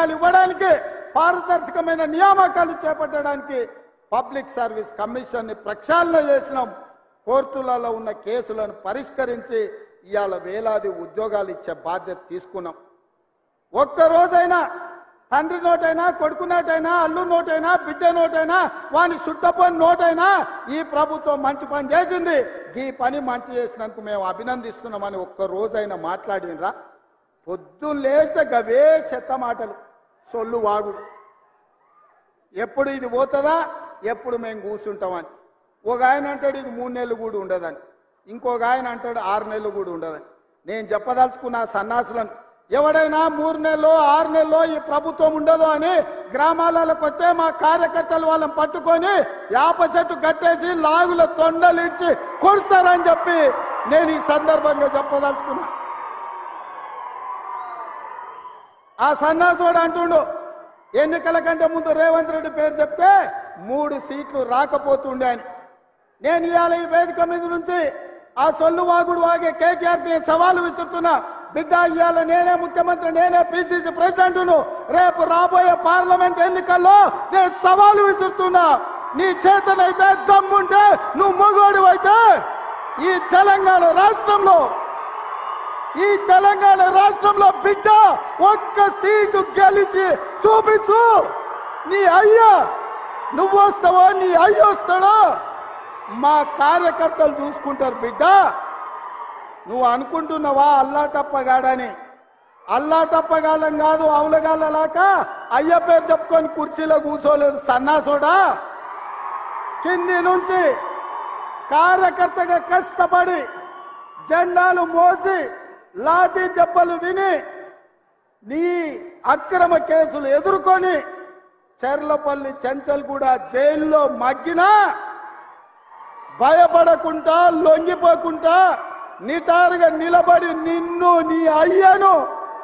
ఉద్యోగాలు ఇవ్వడానికి, పారదర్శకమైన నియామకాలు చేపట్టడానికి పబ్లిక్ సర్వీస్ కమిషన్ని ప్రక్షాళన చేసినాం. కోర్టులలో ఉన్న కేసులను పరిష్కరించి ఇవాళ వేలాది ఉద్యోగాలు ఇచ్చే బాధ్యత తీసుకున్నాం. ఒక్కరోజైనా తండ్రి నోటైనా, కొడుకు నోటైనా, అల్లు నోటైనా, బిడ్డ నోటైనా, వాని చుట్టపోని నోటైనా ఈ ప్రభుత్వం మంచి పని చేసింది, ఈ పని మంచి చేసినందుకు మేము అభినందిస్తున్నామని ఒక్కరోజైనా మాట్లాడినరా? పొద్దున్న లేస్తే గవే చెత్త మాటలు, సొల్లు వాగుడు. ఎప్పుడు ఇది పోతుందా, ఎప్పుడు మేము కూర్చుంటామని. ఒక ఆయన అంటాడు ఇది 3 నెలలు కూడా ఉండదని, ఇంకొక ఆయన అంటాడు 6 నెలలు కూడా ఉండదని. నేను చెప్పదలుచుకున్న సన్నాసులను, ఎవడైనా 3 నెలలో 6 నెలలో ఈ ప్రభుత్వం ఉండదు అని గ్రామాలకు వచ్చే మా కార్యకర్తలు వాళ్ళని పట్టుకొని యాప చెట్టు కట్టేసి లాగుల తొండలు ఇచ్చి కొడతారని చెప్పి నేను ఈ సందర్భంగా చెప్పదలుచుకున్నా. ఆ సన్నాసుడు అంటుండు ఎన్నికల కంటే ముందు రేవంత్ రెడ్డి పేరు చెప్తే 3 సీట్లు రాకపోతుండే అని. నేను ఇవాళ ఈ వేదిక మీద నుంచి ఆ సొల్లు వాగుడు వాగే కేటీఆర్కి సవాలు విసురుతున్నా. బిడ్డ, ఇవాళ నేనే ముఖ్యమంత్రి, నేనే పిసిసి ప్రెసిడెంట్ను. రేపు రాబోయే పార్లమెంట్ ఎన్నికల్లో నేను సవాలు విసురుతున్నా. నీ చేతనైతే దమ్ముంటే, నువ్వు మొగోడు అయితే ఈ తెలంగాణ రాష్ట్రంలో బిడ్డ ఒక్క సీటు గెలిచి చూపించు. నీ అయ్యా నువ్వు వస్తావో, నీ అయ్య వస్తాడో మా కార్యకర్తలు చూసుకుంటారు. బిడ్డ, నువ్వు అనుకుంటున్నావా అల్లా తప్పగాడని? అల్లా తప్పగాలం కాదు, అవులగాలలాక అయ్య పేరు చెప్పుకొని కుర్చీలో కూర్చోలేదు సన్నాసోడా. కింది నుంచి కార్యకర్తగా కష్టపడి జెండాలు మోసి లాఠీ దెబ్బలు తిని నీ అక్రమ కేసులు ఎదుర్కొని చెర్లపల్లి చెంచల్గూడ జైల్లో మగ్గినా భయపడకుండా, లొంగిపోకుండా నిటారుగా నిలబడి నిన్ను, నీ అయ్యను,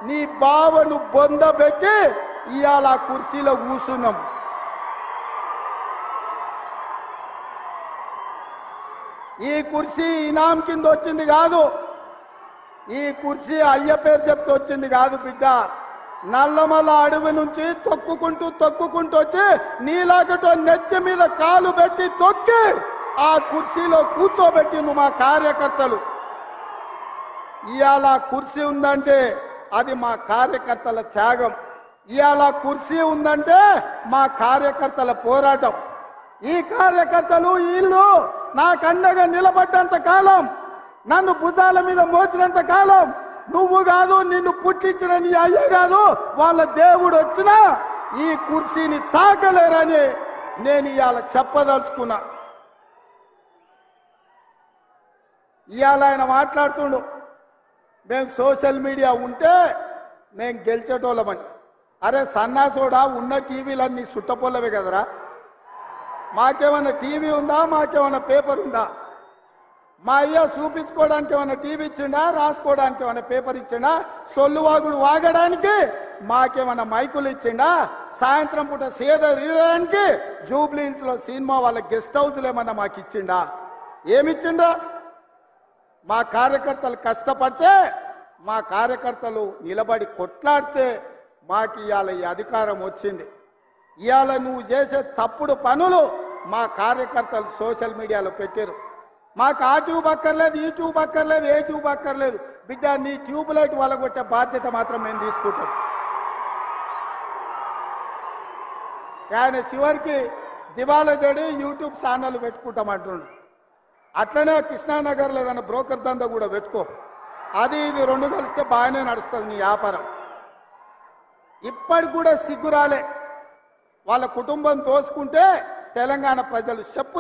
నీ బావను బొందబెట్టి ఇవాళ కుర్చీలో కూర్చున్నాం. ఈ కుర్చీ ఇనాం కింద వచ్చింది కాదు, ఈ కుర్చీ అయ్య పేరు చెప్తూ వచ్చింది కాదు బిడ్డ. నల్లమల్ల అడవి నుంచి తొక్కుకుంటూ వచ్చి నీలాగటో నెత్తి మీద కాలు పెట్టి తొక్కి ఆ కుర్చీలో కూర్చోబెట్టి నువ్వు మా కార్యకర్తలు. ఇవాళ కుర్చీ ఉందంటే అది మా కార్యకర్తల త్యాగం. ఇవాళ కుర్చీ ఉందంటే మా కార్యకర్తల పోరాటం. ఈ కార్యకర్తలు వీళ్ళు నాకు అండగా నిలబడ్డంత కాలం, నన్ను భుజాల మీద మోసినంత కాలం, నువ్వు కాదు, నిన్ను పుట్టించిన నీ అయ్య కాదు, వాళ్ళ దేవుడు వచ్చినా ఈ కుర్చీని తాకలేరని నేను ఇవాళ చెప్పదలుచుకున్నా. ఇవాళ ఆయన మాట్లాడుతుండు మేము సోషల్ మీడియా ఉంటే మేము గెలిచేటోళ్ళమని. అరే సన్నాసోడా, ఉన్న టీవీలన్నీ సుట్టపొల్లవే కదరా. మాకేమన్నా టీవీ ఉందా, మాకేమన్నా పేపర్ ఉందా? మా అయ్య చూపించుకోవడానికి ఏమన్నా టీవీ ఇచ్చిండా, రాసుకోవడానికి ఏమన్నా పేపర్ ఇచ్చిండా? సొల్లువాగుడు వాగడానికి మాకేమన్నా మైకులు ఇచ్చిండా? సాయంత్రం పూట సేద తీయడానికి జూబ్లీహిల్స్లో సినిమా వాళ్ళ గెస్ట్ హౌస్లు ఏమన్నా మాకు ఇచ్చిండా? ఏమిచ్చిండా? మా కార్యకర్తలు కష్టపడితే, మా కార్యకర్తలు నిలబడి కొట్లాడితే మాకు ఇవాళ ఈ అధికారం వచ్చింది. ఇవాళ నువ్వు చేసే తప్పుడు పనులు మా కార్యకర్తలు సోషల్ మీడియాలో పెట్టారు. మాకు ఆ ట్యూబ్ అక్కర్లేదు, ఈ ట్యూబ్ అక్కర్లేదు, ఏ ట్యూబ్ అక్కర్లేదు. బిడ్డ, నీ ట్యూబ్ లైట్ వలగొట్టే బాధ్యత మాత్రం మేము తీసుకుంటాం. ఆయన చివరికి దివాలా చెడి యూట్యూబ్ ఛానల్ పెట్టుకుంటామంటుండు. అట్లనే కృష్ణానగర్లో ఏదైనా బ్రోకర్ దందా కూడా పెట్టుకో. అది ఇది 2 కలిస్తే బాగానే నడుస్తుంది నీ వ్యాపారం. ఇప్పటికి కూడా సిగ్గురాలే. వాళ్ళ కుటుంబం తోసుకుంటే తెలంగాణ ప్రజలు చెప్పు